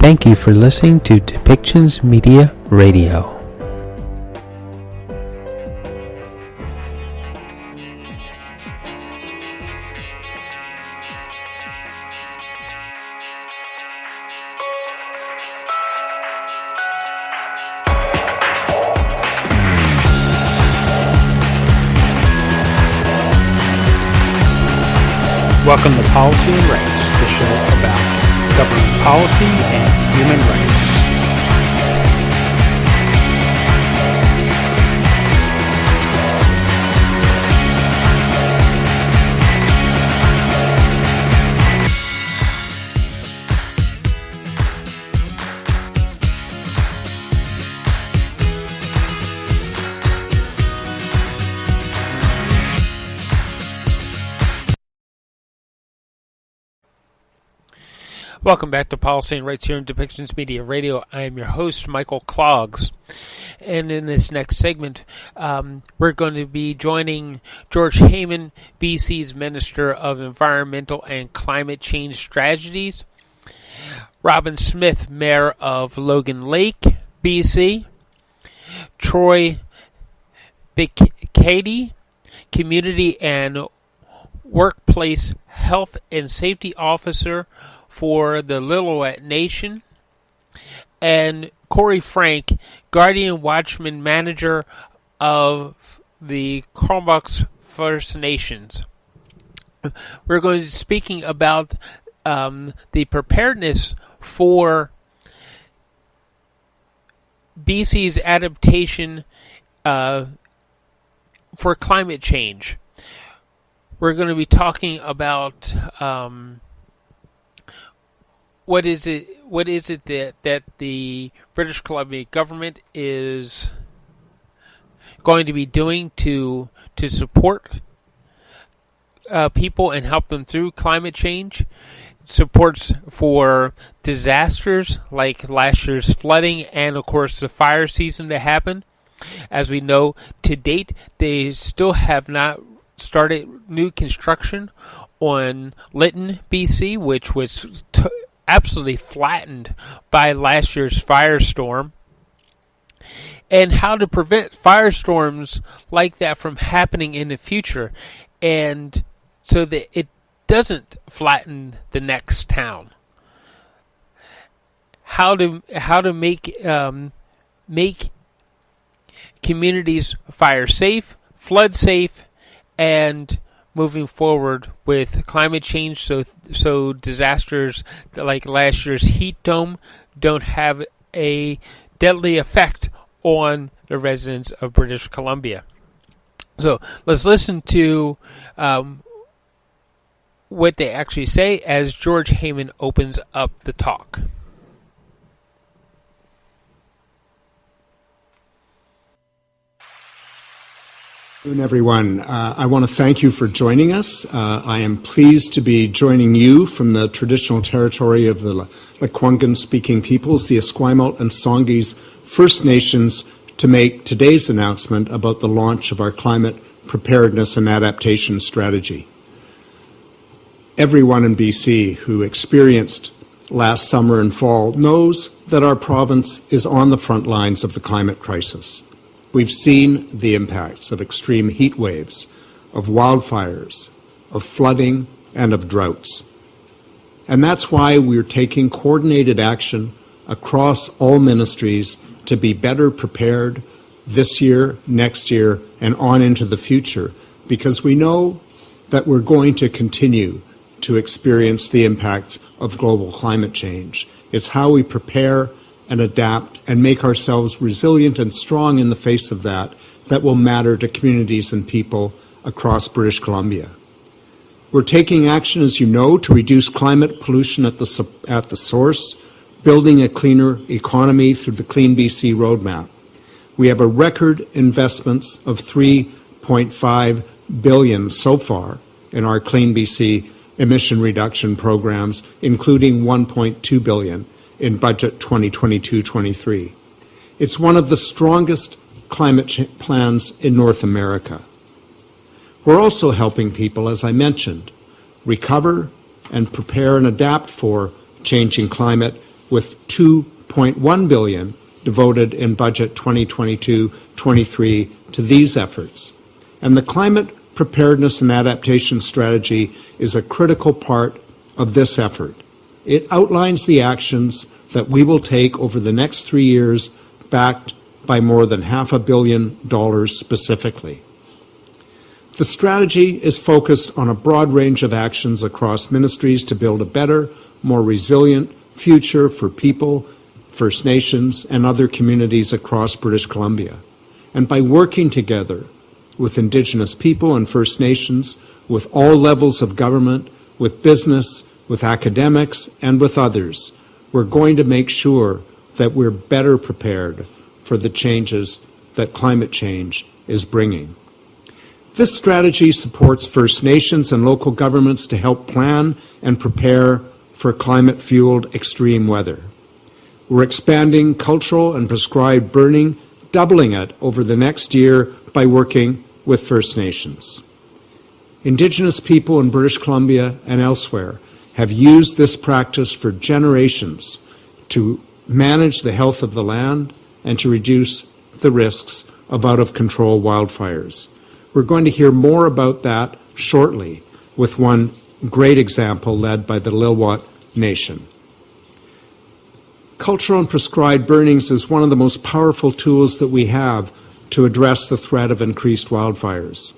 Thank you for listening to Depictions Media Radio. Welcome to Policy and Rights, the show about government policy and human rights. Welcome back to Policy and Rights here in Depictions Media Radio. I am your host, Michael Clogs. And in this next segment, we're going to be joining George Heyman, BC's Minister of Environmental and Climate Change Strategies, Robin Smith, Mayor of Logan Lake, BC, Troy Bokati, Community and Workplace Health and Safety Officer for the Lillooet Nation, and Corey Frank, Guardian Watchman Manager of the Chromebox First Nations. We're going to be speaking about the preparedness for BC's adaptation for climate change. We're going to be talking about what is it that the British Columbia government is going to be doing to support people and help them through climate change? Supports for disasters like last year's flooding and, of course, the fire season that happened. As we know, to date, they still have not started new construction on Lytton, BC, which was absolutely flattened by last year's firestorm, and how to prevent firestorms like that from happening in the future, and so that it doesn't flatten the next town. How to make communities fire safe, flood safe, and moving forward with climate change, so disasters like last year's heat dome don't have a deadly effect on the residents of British Columbia. So let's listen to what they actually say as George Heyman opens up the talk. Good afternoon, everyone. I want to thank you for joining us. I am pleased to be joining you from the traditional territory of the Lekwungen-speaking peoples, the Esquimalt and Songhees First Nations, to make today's announcement about the launch of our climate preparedness and adaptation strategy. Everyone in BC who experienced last summer and fall knows that our province is on the front lines of the climate crisis. We've seen the impacts of extreme heat waves, of wildfires, of flooding, and of droughts. And that's why we're taking coordinated action across all ministries to be better prepared this year, next year, and on into the future, because we know that we're going to continue to experience the impacts of global climate change. It's how we prepare and adapt and make ourselves resilient and strong in the face of that will matter to communities and people across British Columbia. We're taking action, as you know, to reduce climate pollution at the source, building a cleaner economy through the CleanBC roadmap. We have a record investments of $3.5 billion so far in our CleanBC emission reduction programs, including $1.2 billion in budget 2022-23. It's one of the strongest climate plans in North America. We're also helping people, as I mentioned, recover and prepare and adapt for changing climate with $2.1 billion devoted in Budget 2022-23 to these efforts. And the Climate Preparedness and Adaptation Strategy is a critical part of this effort. It outlines the actions that we will take over the next 3 years, backed by more than $500 million specifically. The strategy is focused on a broad range of actions across ministries to build a better, more resilient future for people, First Nations, and other communities across British Columbia. And by working together with Indigenous people and First Nations, with all levels of government, with business, with academics, and with others, we're going to make sure that we're better prepared for the changes that climate change is bringing. This strategy supports First Nations and local governments to help plan and prepare for climate-fueled extreme weather. We're expanding cultural and prescribed burning, doubling it over the next year by working with First Nations. Indigenous people in British Columbia and elsewhere have used this practice for generations to manage the health of the land and to reduce the risks of out-of-control wildfires. We're going to hear more about that shortly with one great example led by the Lil'wat Nation. Cultural and prescribed burnings is one of the most powerful tools that we have to address the threat of increased wildfires.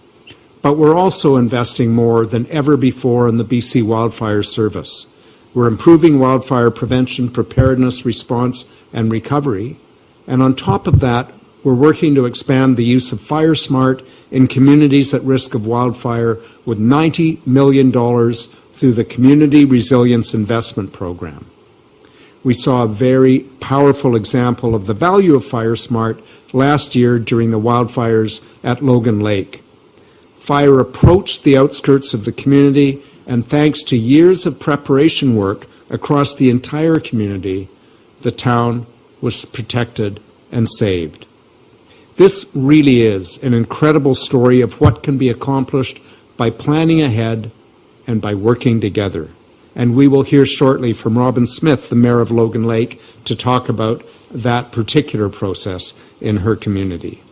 But we're also investing more than ever before in the BC Wildfire Service. We're improving wildfire prevention, preparedness, response, and recovery. And on top of that, we're working to expand the use of Fire Smart in communities at risk of wildfire with $90 million through the Community Resilience Investment Program. We saw a very powerful example of the value of Fire Smart last year during the wildfires at Logan Lake. Fire approached the outskirts of the community, and thanks to years of preparation work across the entire community, the town was protected and saved. This really is an incredible story of what can be accomplished by planning ahead and by working together. And we will hear shortly from Robin Smith, the Mayor of Logan Lake, to talk about that particular process in her community.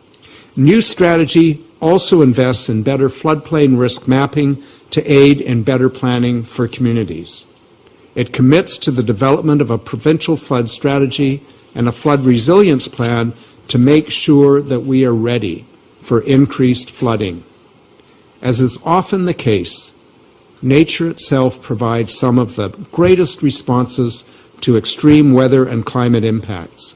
New strategy also invests in better floodplain risk mapping to aid in better planning for communities. It commits to the development of a provincial flood strategy and a flood resilience plan to make sure that we are ready for increased flooding. As is often the case, nature itself provides some of the greatest responses to extreme weather and climate impacts.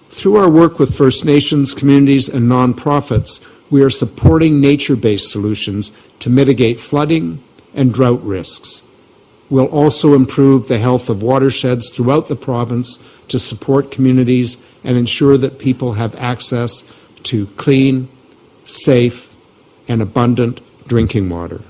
Through our work with First Nations, communities, and nonprofits, we are supporting nature-based solutions to mitigate flooding and drought risks. We'll also improve the health of watersheds throughout the province to support communities and ensure that people have access to clean, safe, and abundant drinking water.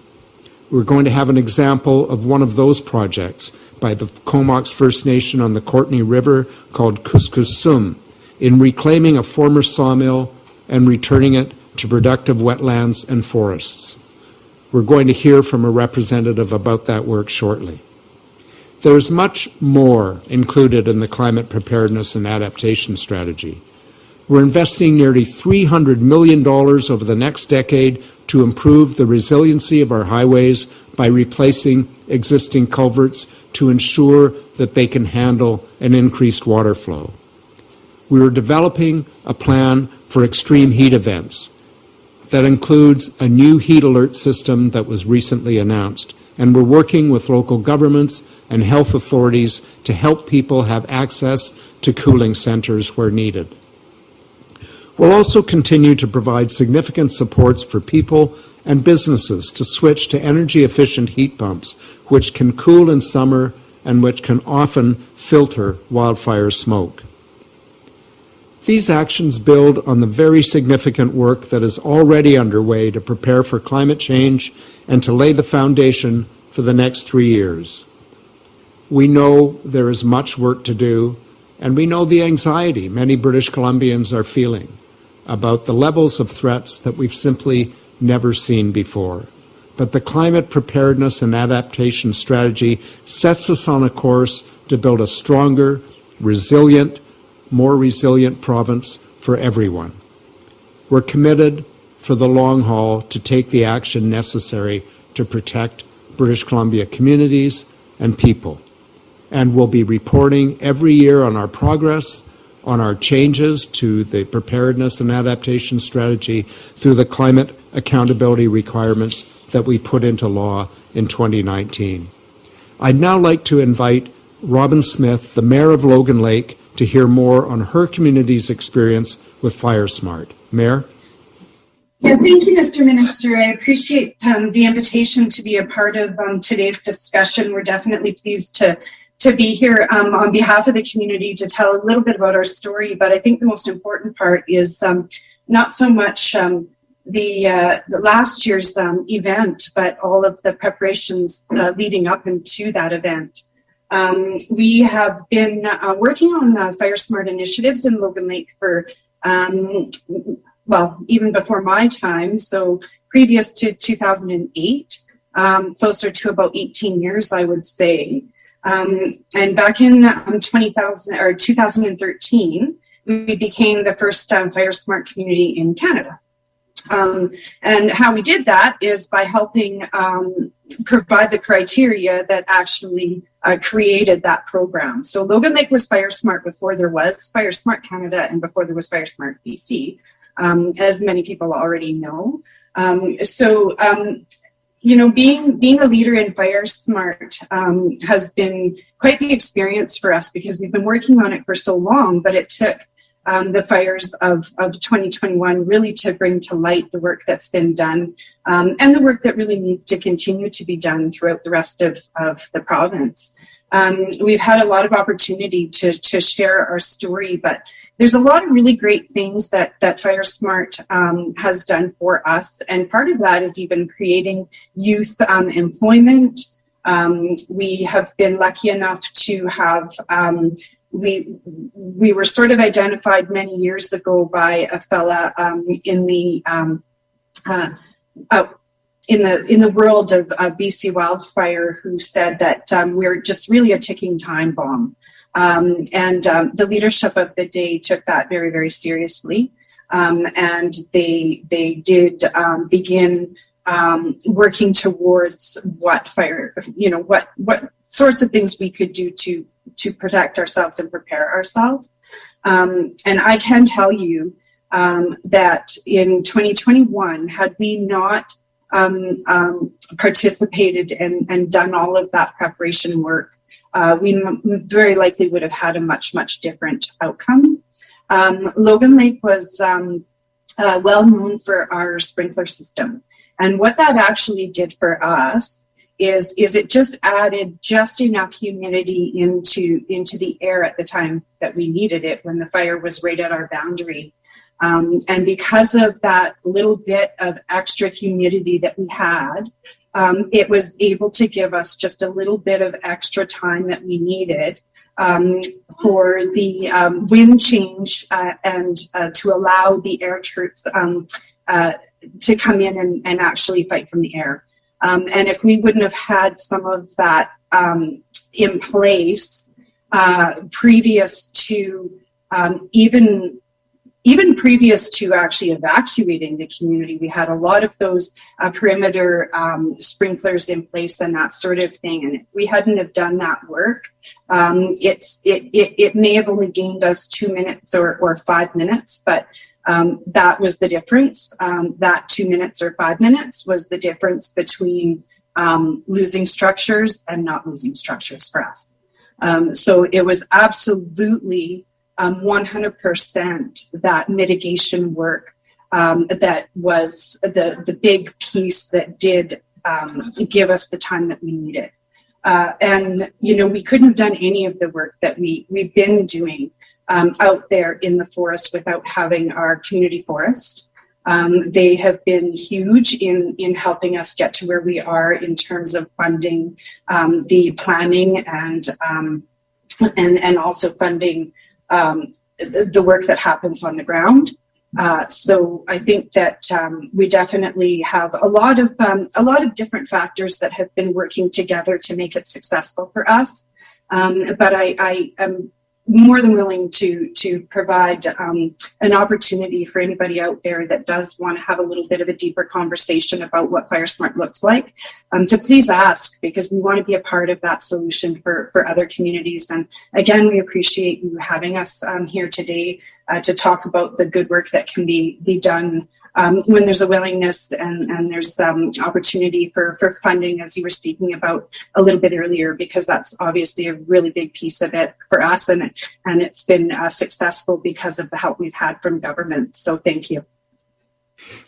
We're going to have an example of one of those projects by the Comox First Nation on the Courtenay River called Kuskusum in reclaiming a former sawmill and returning it to productive wetlands and forests. We're going to hear from a representative about that work shortly. There's much more included in the Climate Preparedness and Adaptation Strategy. We're investing nearly $300 million over the next decade to improve the resiliency of our highways by replacing existing culverts to ensure that they can handle an increased water flow. We are developing a plan for extreme heat events that includes a new heat alert system that was recently announced, and we're working with local governments and health authorities to help people have access to cooling centres where needed. We'll also continue to provide significant supports for people and businesses to switch to energy-efficient heat pumps, which can cool in summer and which can often filter wildfire smoke. These actions build on the very significant work that is already underway to prepare for climate change and to lay the foundation for the next 3 years. We know there is much work to do, and we know the anxiety many British Columbians are feeling about the levels of threats that we've simply never seen before. but the climate preparedness and adaptation strategy sets us on a course to build a stronger, resilient, more resilient province for everyone. We're committed for the long haul to take the action necessary to protect British Columbia communities and people. And we'll be reporting every year on our progress, on our changes to the preparedness and adaptation strategy through the climate accountability requirements that we put into law in 2019. I'd now like to invite Robin Smith, the Mayor of Logan Lake, to hear more on her community's experience with FireSmart. Mayor? Yeah, thank you, Mr. Minister. I appreciate the invitation to be a part of today's discussion. We're definitely pleased to be here on behalf of the community to tell a little bit about our story. But I think the most important part is not so much the last year's event, but all of the preparations leading up into that event. We have been working on the FireSmart initiatives in Logan Lake for well, even before my time, so previous to 2008, closer to about 18 years, I would say. And back in 2013, we became the first FireSmart community in Canada. And how we did that is by helping provide the criteria that actually created that program. So Logan Lake was FireSmart before there was FireSmart Canada and before there was FireSmart BC. As many people already know. You know, being a leader in FireSmart has been quite the experience for us because we've been working on it for so long, but it took the fires of 2021 really to bring to light the work that's been done and the work that really needs to continue to be done throughout the rest of the province. We've had a lot of opportunity to share our story, but there's a lot of really great things that FireSmart has done for us. And part of that is even creating youth employment. We have been lucky enough to have, we were sort of identified many years ago by a fella in the world of BC Wildfire who said that we're just really a ticking time bomb. And the leadership of the day took that very, very seriously. And they did begin working towards what sorts of things we could do to protect ourselves and prepare ourselves. And I can tell you that in 2021, had we not participated and done all of that preparation work, we very likely would have had a much, much different outcome. Logan Lake was well known for our sprinkler system. And what that actually did for us is it just added just enough humidity into the air at the time that we needed it when the fire was right at our boundary. And because of that little bit of extra humidity that we had, it was able to give us just a little bit of extra time that we needed for the wind change and to allow the air troops to come in and actually fight from the air. And if we wouldn't have had some of that in place previous to even previous to actually evacuating the community, we had a lot of those perimeter sprinklers in place and that sort of thing. And if we hadn't have done that work, it may have only gained us 2 minutes or 5 minutes, but that was the difference. That 2 minutes or 5 minutes was the difference between losing structures and not losing structures for us. So it was absolutely 100% that mitigation work that was the big piece that did give us the time that we needed. And, you know, we couldn't have done any of the work that we've been doing out there in the forest without having our community forest. They have been huge in helping us get to where we are in terms of funding the planning and also funding the work that happens on the ground. So I think that we definitely have a lot of different factors that have been working together to make it successful for us. But I am more than willing to provide an opportunity for anybody out there that does want to have a little bit of a deeper conversation about what FireSmart looks like, to please ask, because we want to be a part of that solution for other communities. And again, we appreciate you having us here today to talk about the good work that can be done when there's a willingness and there's opportunity for funding, as you were speaking about a little bit earlier, because that's obviously a really big piece of it for us, and it's been successful because of the help we've had from government. So thank you.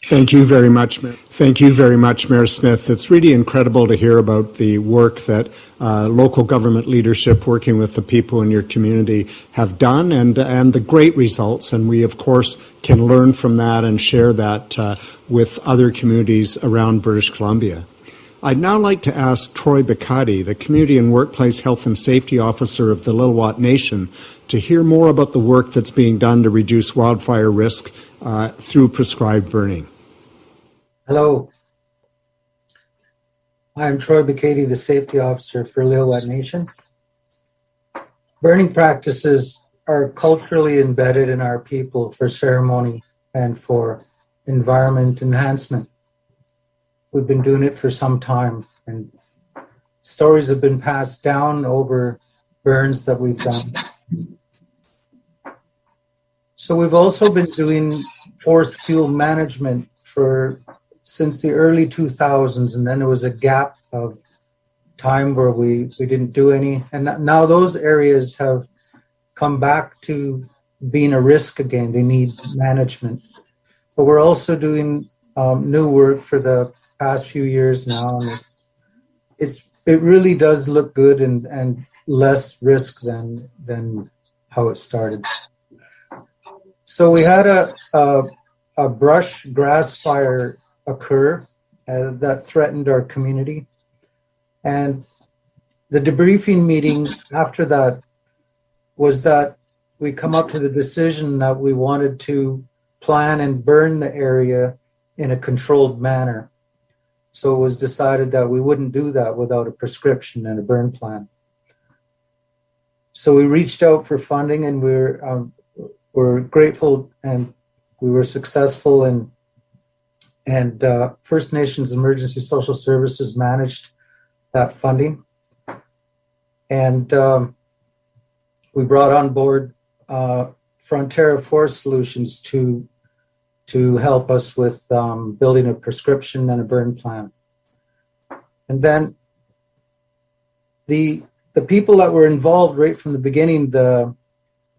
Thank you very much. Thank you very much, Mayor Smith. It's really incredible to hear about the work that local government leadership working with the people in your community have done, and the great results. And we, of course, can learn from that and share that with other communities around British Columbia. I'd now like to ask Troy Bokati, the Community and Workplace Health and Safety Officer of the Lil'wat Nation, to hear more about the work that's being done to reduce wildfire risk through prescribed burning. Hello. I'm Troy Bokati, the Safety Officer for Lil'wat Nation. Burning practices are culturally embedded in our people for ceremony and for environment enhancement. We've been doing it for some time, and stories have been passed down over burns that we've done. So we've also been doing forest fuel management since the early 2000s, and then there was a gap of time where we didn't do any. And now those areas have come back to being a risk again. They need management. But we're also doing new work for the past few years now, and it really does look good and less risk than how it started. So we had a brush grass fire occur that threatened our community, and the debriefing meeting after that was that we come up to the decision that we wanted to plan and burn the area in a controlled manner. So it was decided that we wouldn't do that without a prescription and a burn plan. So we reached out for funding, and we're grateful, and we were successful, and First Nations Emergency Social Services managed that funding. And we brought on board Frontera Forest Solutions to help us with building a prescription and a burn plan. And then the people that were involved right from the beginning, the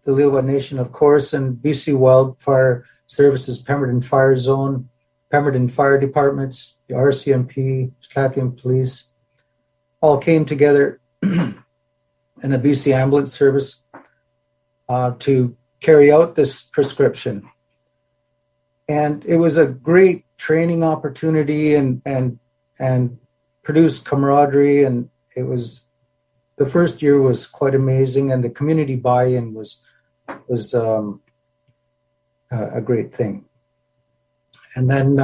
Lil'wat Nation, of course, and BC Wildfire Services, Pemberton Fire Zone, Pemberton Fire Departments, the RCMP, Strathclyde Police, all came together in a BC Ambulance Service to carry out this prescription. And it was a great training opportunity and produced camaraderie, and the first year was quite amazing, and the community buy-in was a great thing. And then,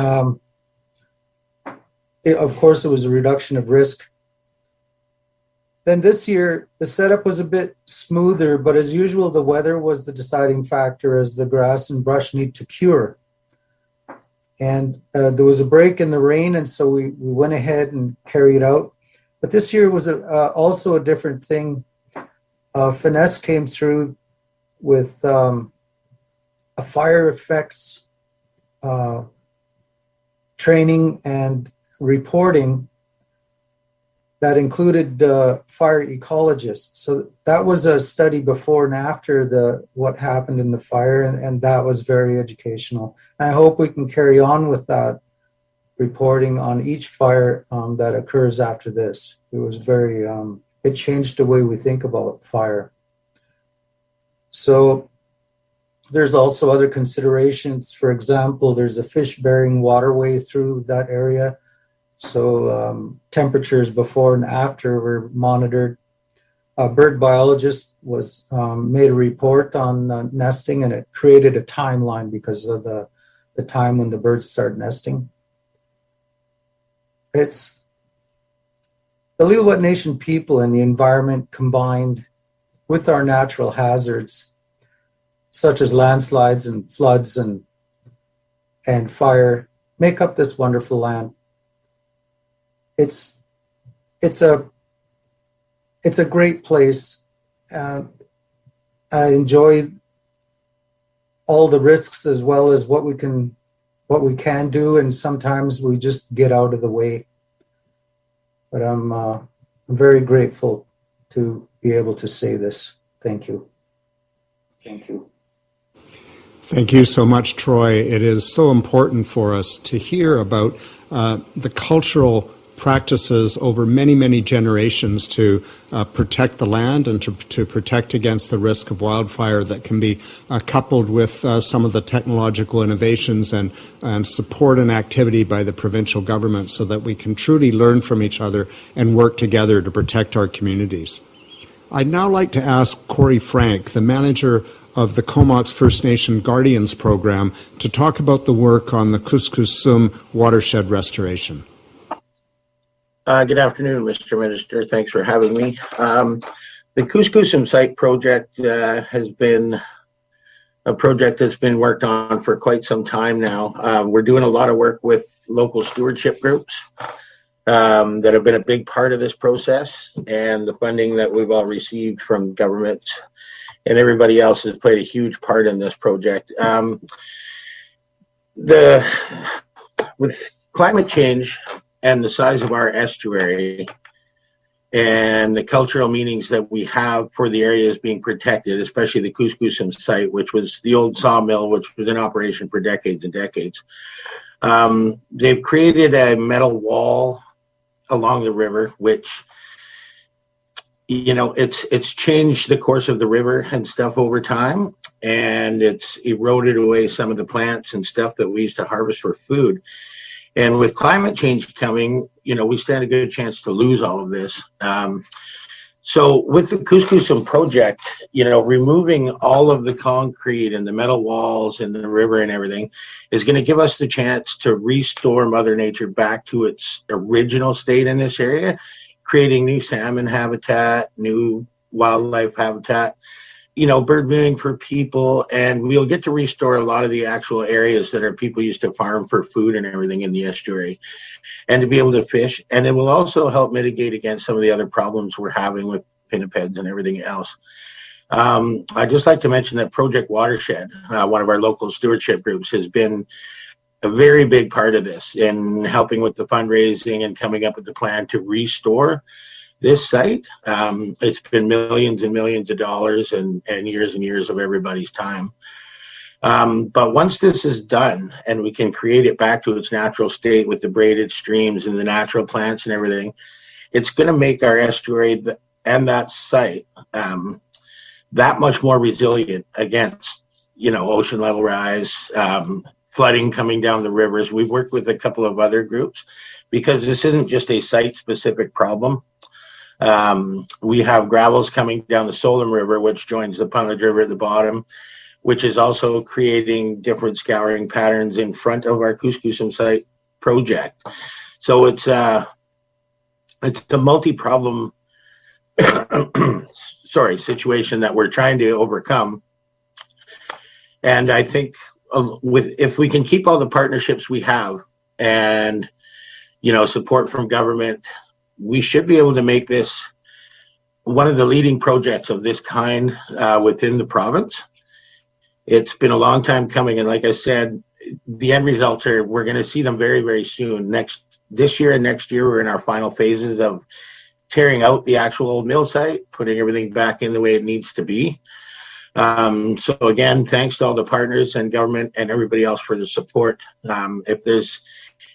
of course, it was a reduction of risk. Then this year, the setup was a bit smoother, but as usual, the weather was the deciding factor as the grass and brush need to cure. And there was a break in the rain, and so we went ahead and carried out. But this year was also a different thing. Finesse came through with a fire effects training and reporting that included fire ecologists. So that was a study before and after what happened in the fire, and that was very educational. And I hope we can carry on with that reporting on each fire that occurs after this. It was very, it changed the way we think about fire. So there's also other considerations. For example, there's a fish-bearing waterway through that area. So temperatures before and after were monitored. a bird biologist was made a report on nesting, and it created a timeline because of the time when the birds start nesting. It's the Lillooet Nation people and the environment combined with our natural hazards, such as landslides and floods and fire, make up this wonderful land. It's a great place. I enjoy all the risks as well as what we can do, and sometimes we just get out of the way. But I'm very grateful to be able to say this. Thank you. Thank you. Thank you so much, Troy. It is so important for us to hear about the cultural practices over many, many generations to protect the land and to protect against the risk of wildfire that can be coupled with some of the technological innovations and support and activity by the provincial government so that we can truly learn from each other and work together to protect our communities. I'd now like to ask Corey Frank, the manager of the Comox First Nation Guardians Program, to talk about the work on the Kuskusum watershed restoration. Good afternoon, Mr. Minister. Thanks for having me. The Kuskusum site project has been a project that's been worked on for quite some time now. We're doing a lot of work with local stewardship groups that have been a big part of this process, and the funding that we've all received from governments and everybody else has played a huge part in this project. With climate change and the size of our estuary and the cultural meanings that we have for the areas being protected, especially the Kuskusum site, which was the old sawmill, which was in operation for decades and decades. They've created a metal wall along the river, which, you know, it's changed the course of the river and stuff over time, and it's eroded away some of the plants and stuff that we used to harvest for food. And with climate change coming, you know, we stand a good chance to lose all of this. So with the Kuskusum project, you know, removing all of the concrete and the metal walls and the river and everything is going to give us the chance to restore Mother Nature back to its original state in this area, creating new salmon habitat, new wildlife habitat, you know, bird viewing for people, and we'll get to restore a lot of the actual areas that our people used to farm for food and everything in the estuary, and to be able to fish. And it will also help mitigate against some of the other problems we're having with pinnipeds and everything else. I'd just like to mention that Project Watershed, one of our local stewardship groups, has been a very big part of this in helping with the fundraising and coming up with the plan to restore this site. It's been millions and millions of dollars and years of everybody's time. But once this is done and we can create it back to its natural state with the braided streams and the natural plants and everything, it's going to make our estuary and that site that much more resilient against, you know, ocean level rise, flooding coming down the rivers. We've worked with a couple of other groups because this isn't just a site-specific problem. We have gravels coming down the Solom River, which joins the Punnage River at the bottom, which is also creating different scouring patterns in front of our Kuskusum site project. So it's a multi-problem situation that we're trying to overcome. And I think if we can keep all the partnerships we have and, you know, support from government, we should be able to make this one of the leading projects of this kind within the province. It's been a long time coming, and like I said, the end results are, we're going to see them very, very soon. This year and next year, we're in our final phases of tearing out the actual old mill site, putting everything back in the way it needs to be. So again, thanks to all the partners and government and everybody else for the support. If there's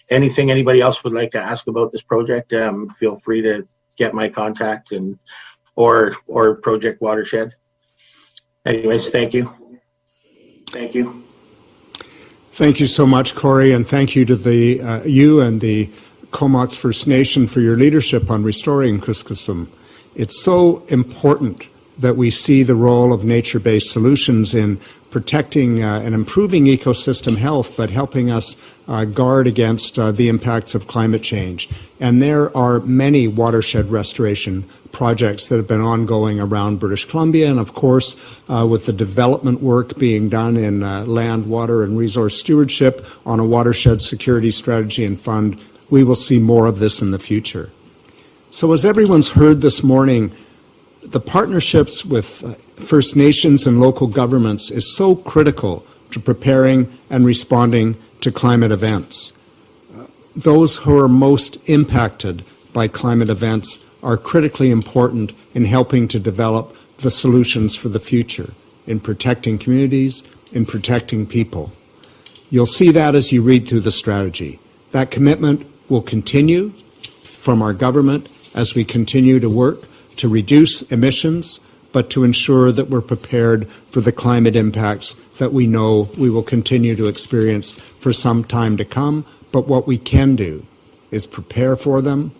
anything anybody else would like to ask about this project, feel free to get my contact or Project Watershed. Anyways, thank you. Thank you. Thank you so much, Corey, and thank you to you and the Comox First Nation for your leadership on restoring Kuskusum. It's so important that we see the role of nature-based solutions in protecting and improving ecosystem health, but helping us guard against the impacts of climate change. And there are many watershed restoration projects that have been ongoing around British Columbia, and of course, with the development work being done in land, water, and resource stewardship on a watershed security strategy and fund, we will see more of this in the future. So as everyone's heard this morning, the partnerships with First Nations and local governments is so critical to preparing and responding to climate events. Those who are most impacted by climate events are critically important in helping to develop the solutions for the future, in protecting communities, in protecting people. You'll see that as you read through the strategy. That commitment will continue from our government as we continue to work to reduce emissions, but to ensure that we're prepared for the climate impacts that we know we will continue to experience for some time to come. But what we can do is prepare for them,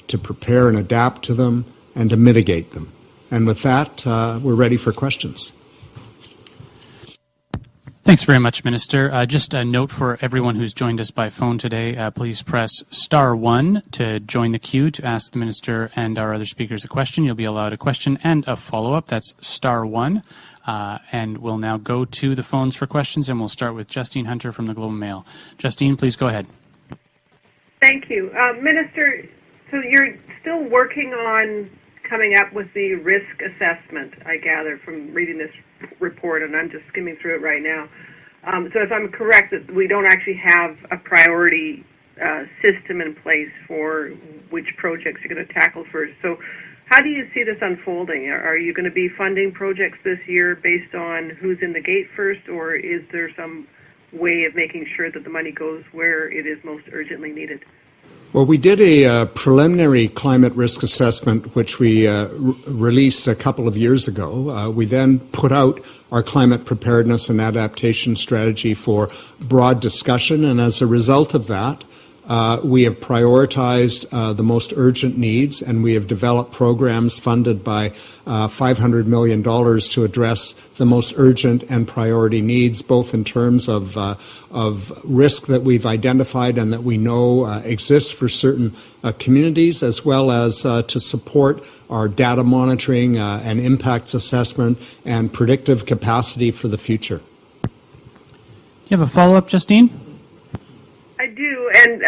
to prepare and adapt to them, and to mitigate them. And with that, we're ready for questions. Thanks very much, Minister. Just a note for everyone who's joined us by phone today, please press *1 to join the queue to ask the Minister and our other speakers a question. You'll be allowed a question and a follow-up. That's *1. And we'll now go to the phones for questions, and we'll start with Justine Hunter from the Globe and Mail. Justine, please go ahead. Thank you. Minister, so you're still working on coming up with the risk assessment, I gather, from reading this report, and I'm just skimming through it right now. So if I'm correct, that we don't actually have a priority system in place for which projects you're going to tackle first. So how do you see this unfolding? Are you going to be funding projects this year based on who's in the gate first, or is there some way of making sure that the money goes where it is most urgently needed? Well, we did a preliminary climate risk assessment, which we released a couple of years ago. We then put out our climate preparedness and adaptation strategy for broad discussion, and as a result of that, we have prioritized the most urgent needs, and we have developed programs funded by $500 million to address the most urgent and priority needs, both in terms of risk that we've identified and that we know exists for certain communities, as well as to support our data monitoring and impacts assessment and predictive capacity for the future. Do you have a follow-up, Justine? I do, and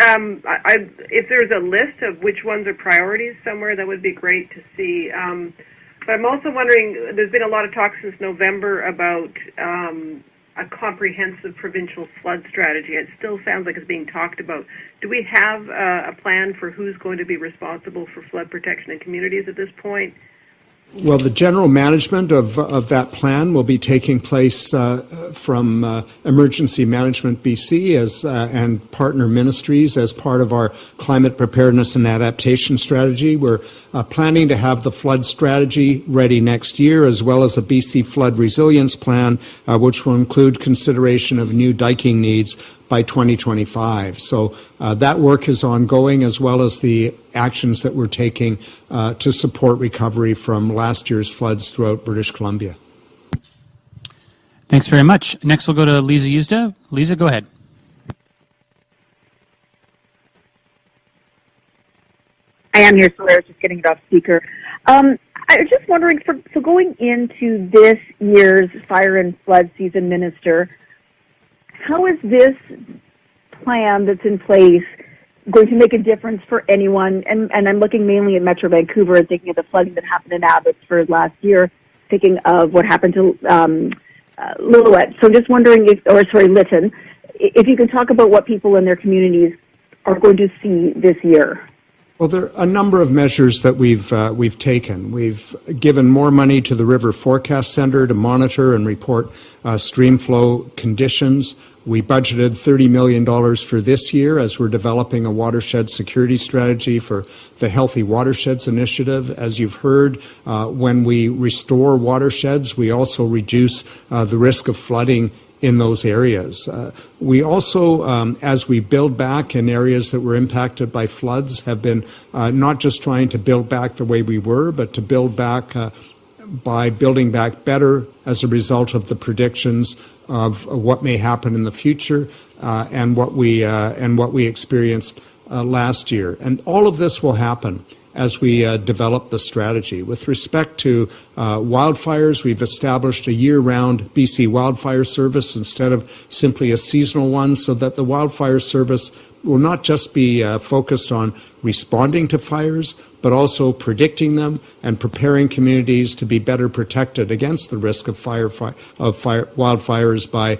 if there's a list of which ones are priorities somewhere, that would be great to see. But I'm also wondering, there's been a lot of talk since November about a comprehensive provincial flood strategy. It still sounds like it's being talked about. Do we have a plan for who's going to be responsible for flood protection in communities at this point? Well, the general management of that plan will be taking place from Emergency Management BC and partner ministries as part of our climate preparedness and adaptation strategy. We're planning to have the flood strategy ready next year, as well as a BC flood resilience plan, which will include consideration of new diking needs by 2025. So that work is ongoing, as well as the actions that we're taking to support recovery from last year's floods throughout British Columbia. Thanks very much. Next we'll go to Lisa Yuzda. Lisa, go ahead. I am here, so I was just getting it off speaker. I was just wondering, so going into this year's fire and flood season, Minister, how is this plan that's in place going to make a difference for anyone? And I'm looking mainly at Metro Vancouver and thinking of the flooding that happened in Abbotsford last year, thinking of what happened to Lillooet. So I'm just wondering Lytton, if you can talk about what people in their communities are going to see this year. Well, there are a number of measures that we've taken. We've given more money to the River Forecast Center to monitor and report stream flow conditions. We budgeted $30 million for this year as we're developing a watershed security strategy for the Healthy Watersheds Initiative. As you've heard, when we restore watersheds, we also reduce the risk of flooding in those areas. We also, as we build back in areas that were impacted by floods, have been not just trying to build back the way we were, but to build back by building back better as a result of the predictions of what may happen in the future and what we experienced last year. And all of this will happen as we develop the strategy. With respect to wildfires, we've established a year-round BC wildfire service instead of simply a seasonal one, so that the wildfire service will not just be focused on responding to fires, but also predicting them and preparing communities to be better protected against the risk of wildfires by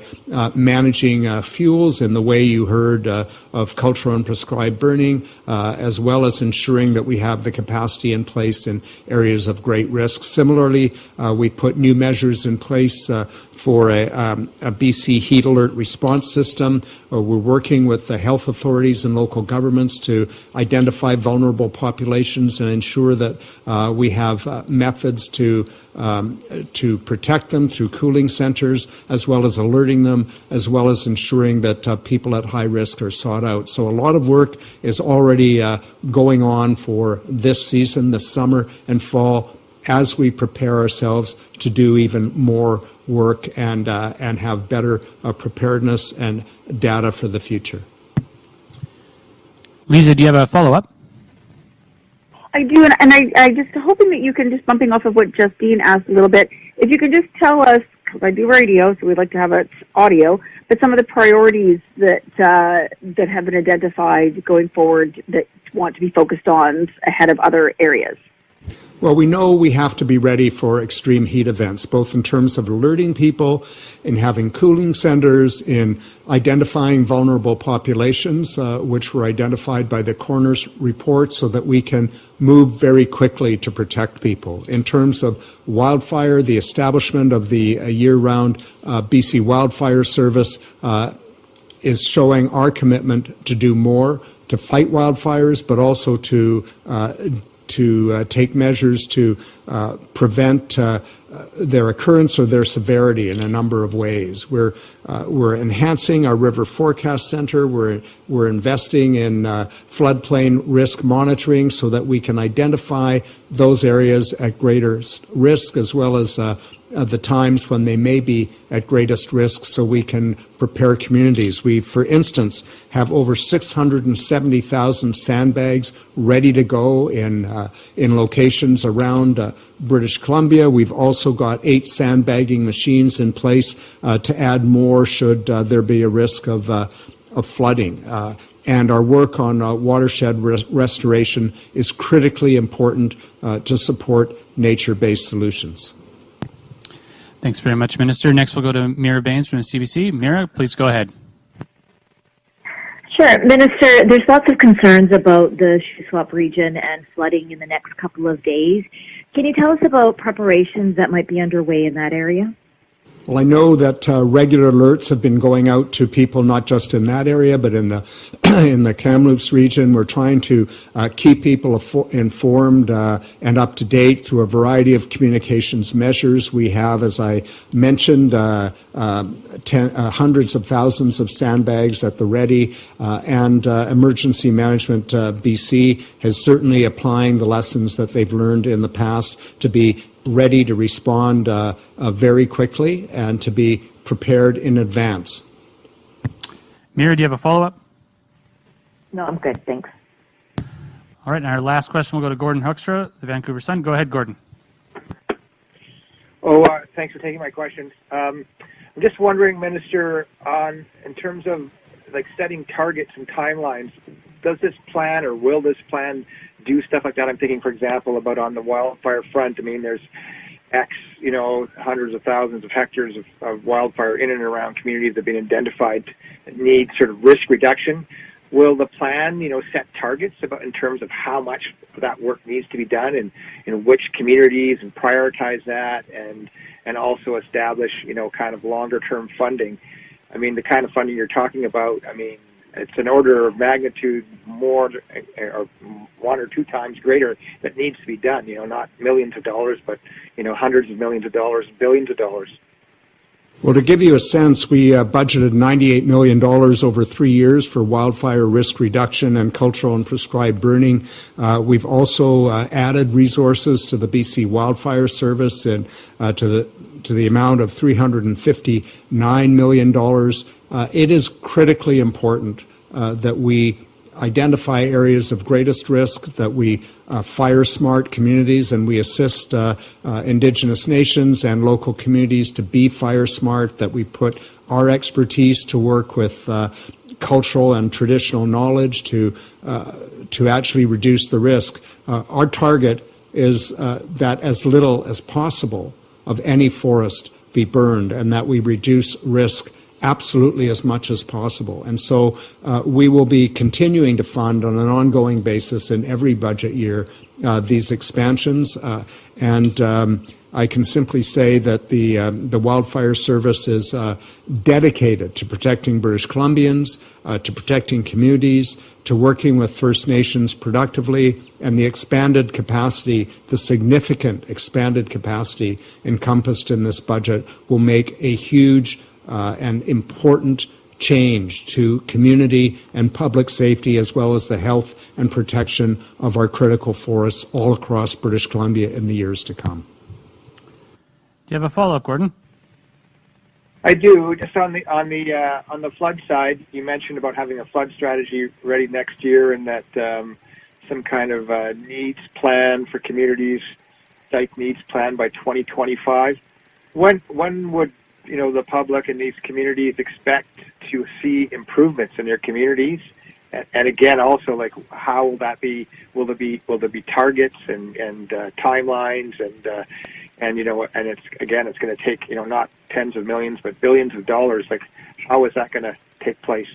managing fuels in the way you heard of cultural and prescribed burning, as well as ensuring that we have the capacity in place in areas of great risk. Similarly, we put new measures in place for a BC heat alert response system. We're working with the health authorities and local governments to identify vulnerable populations and ensure that we have methods to protect them through cooling centres, as well as alerting them, as well as ensuring that people at high risk are sought out. So a lot of work is already going on for this season, this summer and fall, as we prepare ourselves to do even more work and have better preparedness and data for the future. Lisa, do you have a follow-up? I do, and I just hoping that you can, just bumping off of what Justine asked a little bit, if you could just tell us, because I do radio, so we'd like to have it audio, but some of the priorities that that have been identified going forward that want to be focused on ahead of other areas. Well, we know we have to be ready for extreme heat events, both in terms of alerting people, in having cooling centers, in identifying vulnerable populations, which were identified by the coroner's report, so that we can move very quickly to protect people. In terms of wildfire, the establishment of the year-round BC Wildfire Service is showing our commitment to do more to fight wildfires, but also to take measures to prevent their occurrence or their severity in a number of ways. We're enhancing our River Forecast Center. We're investing in floodplain risk monitoring so that we can identify those areas at greater risk, as well as the times when they may be at greatest risk, so we can prepare communities. We, for instance, have over 670,000 sandbags ready to go in locations around British Columbia. We've also got 8 sandbagging machines in place to add more should there be a risk of flooding. And our work on watershed restoration is critically important to support nature-based solutions. Thanks very much, Minister. Next, we'll go to Mira Baines from the CBC. Mira, please go ahead. Sure. Minister, there's lots of concerns about the Shuswap region and flooding in the next couple of days. Can you tell us about preparations that might be underway in that area? Well, I know that regular alerts have been going out to people not just in that area, but in the in the Kamloops region. We're trying to keep people informed and up to date through a variety of communications measures. We have, as I mentioned, hundreds of thousands of sandbags at the ready, and Emergency Management BC is certainly applying the lessons that they've learned in the past to be ready to respond very quickly and to be prepared in advance. Mira, do you have a follow-up? No, I'm good. Thanks. All right, and our last question will go to Gordon Hoekstra, the Vancouver Sun. Go ahead, Gordon. Thanks for taking my questions. I'm just wondering, Minister, in terms of setting targets and timelines, does this plan or will this plan do stuff like that? I'm thinking, for example, about on the wildfire front. I mean, there's hundreds of thousands of hectares of wildfire in and around communities that have been identified that need sort of risk reduction. Will the plan, set targets in terms of how much that work needs to be done and in which communities, and prioritize that, and also establish, kind of longer-term funding? I mean, the kind of funding you're talking about, I mean, it's an order of magnitude more, or 1 or 2 times greater that needs to be done, not millions of dollars, but, hundreds of millions of dollars, billions of dollars. Well, to give you a sense, we budgeted $98 million over 3 years for wildfire risk reduction and cultural and prescribed burning. We've also added resources to the BC Wildfire Service and to the amount of $359 million. It is critically important that we identify areas of greatest risk, that we fire smart communities, and we assist Indigenous nations and local communities to be fire smart, that we put our expertise to work with cultural and traditional knowledge to actually reduce the risk. Our target is that as little as possible of any forest be burned, and that we reduce risk absolutely as much as possible. And so we will be continuing to fund on an ongoing basis in every budget year these expansions. I can simply say that the Wildfire Service is dedicated to protecting British Columbians, to protecting communities, to working with First Nations productively, and the expanded capacity, the significant expanded capacity encompassed in this budget will make a huge and important change to community and public safety, as well as the health and protection of our critical forests all across British Columbia in the years to come. Do you have a follow-up, Gordon? I do. Just on the flood side, you mentioned about having a flood strategy ready next year, and that some kind of needs plan for communities, site needs plan by 2025. When would the public and these communities expect to see improvements in their communities? And again, also, like, how will that be? Will there be targets and timelines and it's going to take not tens of millions but billions of dollars. Like, how is that going to take place?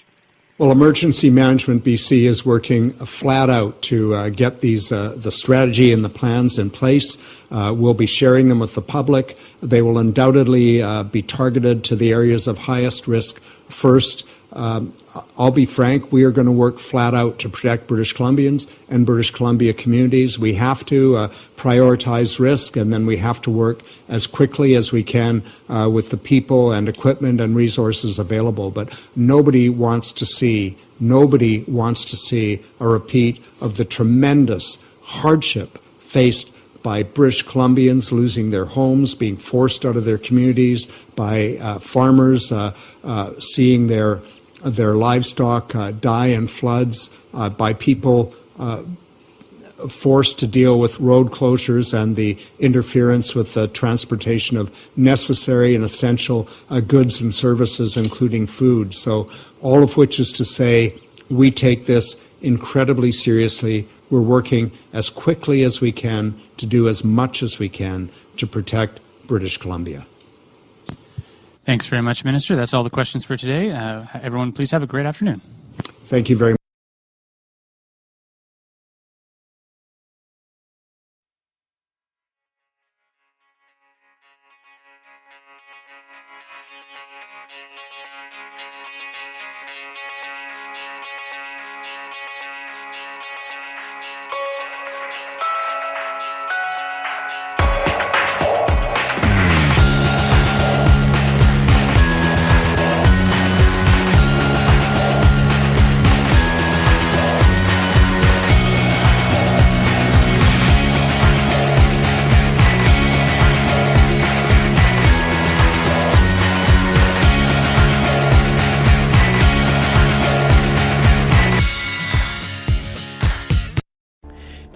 Well, Emergency Management BC is working flat out to get these the strategy and the plans in place. We'll be sharing them with the public. They will undoubtedly be targeted to the areas of highest risk first. I'll be frank, we are going to work flat out to protect British Columbians and British Columbia communities. We have to prioritize risk, and then we have to work as quickly as we can with the people and equipment and resources available. But nobody wants to see a repeat of the tremendous hardship faced by British Columbians losing their homes, being forced out of their communities, by farmers seeing their livestock die in floods, by people forced to deal with road closures and the interference with the transportation of necessary and essential goods and services, including food. So all of which is to say, we take this incredibly seriously. We're working as quickly as we can to do as much as we can to protect British Columbia. Thanks very much, Minister. That's all the questions for today. Everyone, please have a great afternoon. Thank you very much.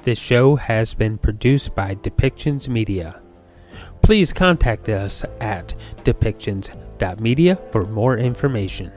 This show has been produced by Depictions Media. Please contact us at depictions.media for more information.